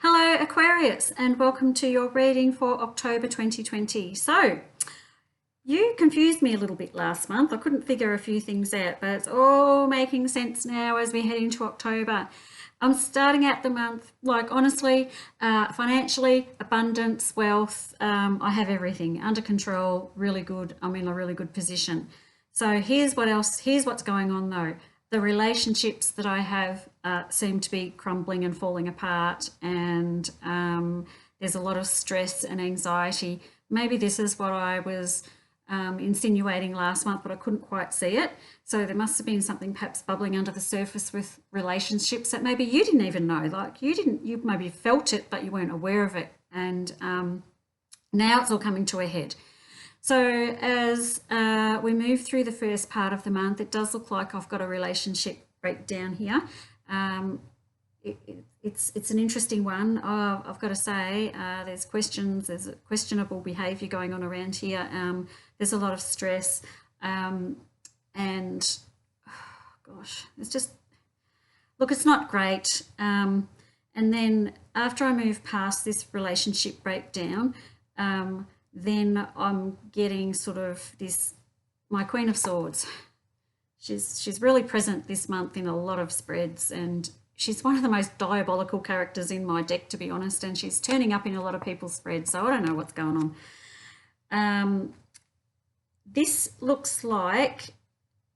Hello Aquarius, and welcome to your reading for October 2020. So, you confused me a little bit last month. I couldn't figure a few things out, but it's all making sense now as we head into October. I'm starting out the month, like honestly, financially, abundance, wealth, I have everything under control, really good. I'm in a really good position. So here's what's going on though. The relationships that I have seem to be crumbling and falling apart, and there's a lot of stress and anxiety. Maybe this is what I was insinuating last month, but I couldn't quite see it. So there must have been something perhaps bubbling under the surface with relationships that maybe you didn't even know. Like you maybe felt it, but you weren't aware of it. And now it's all coming to a head. So as we move through the first part of the month, it does look like I've got a relationship breakdown here. It's an interesting one. I've got to say, there's questionable behaviour going on around here. There's a lot of stress, and gosh, it's just, look, it's not great. And then after I move past this relationship breakdown, then I'm getting sort of my Queen of Swords. She's really present this month in a lot of spreads, and she's one of the most diabolical characters in my deck, to be honest, and she's turning up in a lot of people's spreads, so I don't know what's going on. This looks like,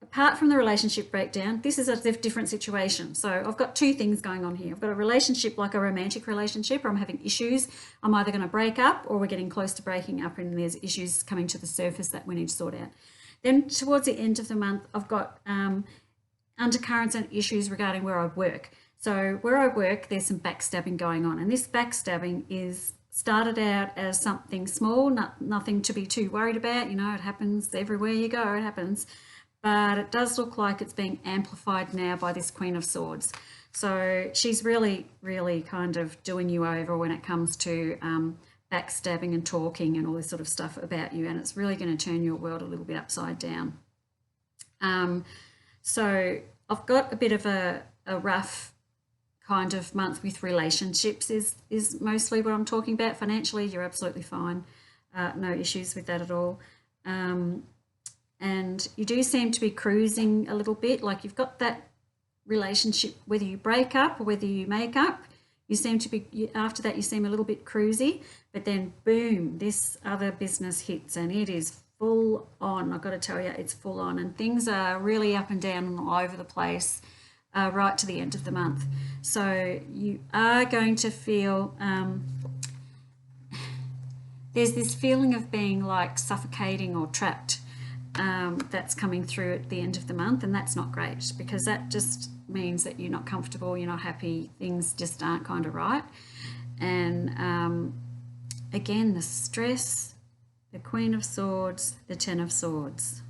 apart from the relationship breakdown, this is a different situation. So I've got two things going on here. I've got a relationship, like a romantic relationship, where I'm having issues. I'm either going to break up or we're getting close to breaking up, and there's issues coming to the surface that we need to sort out. Then towards the end of the month, I've got undercurrents and issues regarding where I work. So where I work, there's some backstabbing going on, and this backstabbing is started out as something small, nothing to be too worried about. You know, it happens everywhere you go, it happens. But it does look like it's being amplified now by this Queen of Swords. So she's really, really kind of doing you over when it comes to backstabbing and talking and all this sort of stuff about you, and it's really going to turn your world a little bit upside down. So I've got a bit of a rough kind of month with relationships is mostly what I'm talking about. Financially, you're absolutely fine. No issues with that at all. And you do seem to be cruising a little bit, like you've got that relationship, whether you break up or whether you make up, you seem to be, after that you seem a little bit cruisy, but then boom, this other business hits and it is full on. I've got to tell you, it's full on, and things are really up and down and all over the place right to the end of the month. So you are going to feel, there's this feeling of being like suffocating or trapped. That's coming through at the end of the month, and that's not great, because that just means that you're not comfortable, you're not happy, things just aren't kind of right. And again, the stress, the Queen of Swords, the Ten of Swords,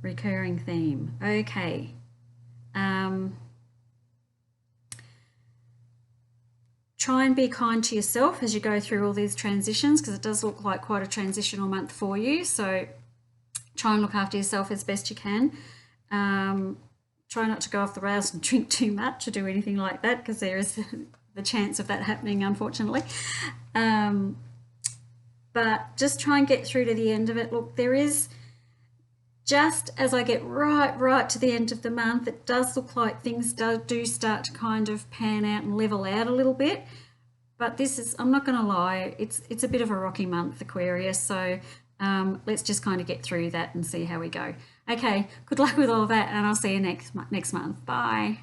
recurring theme. Okay. Try and be kind to yourself as you go through all these transitions, because it does look like quite a transitional month for you. So try and look after yourself as best you can. Try not to go off the rails and drink too much or do anything like that, because there is the chance of that happening, unfortunately. But just try and get through to the end of it. Look, there is, just as I get right to the end of the month, it does look like things do start to kind of pan out and level out a little bit. But this is, I'm not going to lie, it's a bit of a rocky month, Aquarius. So let's just kind of get through that and see how we go. Okay, good luck with all that, and I'll see you next month. Bye.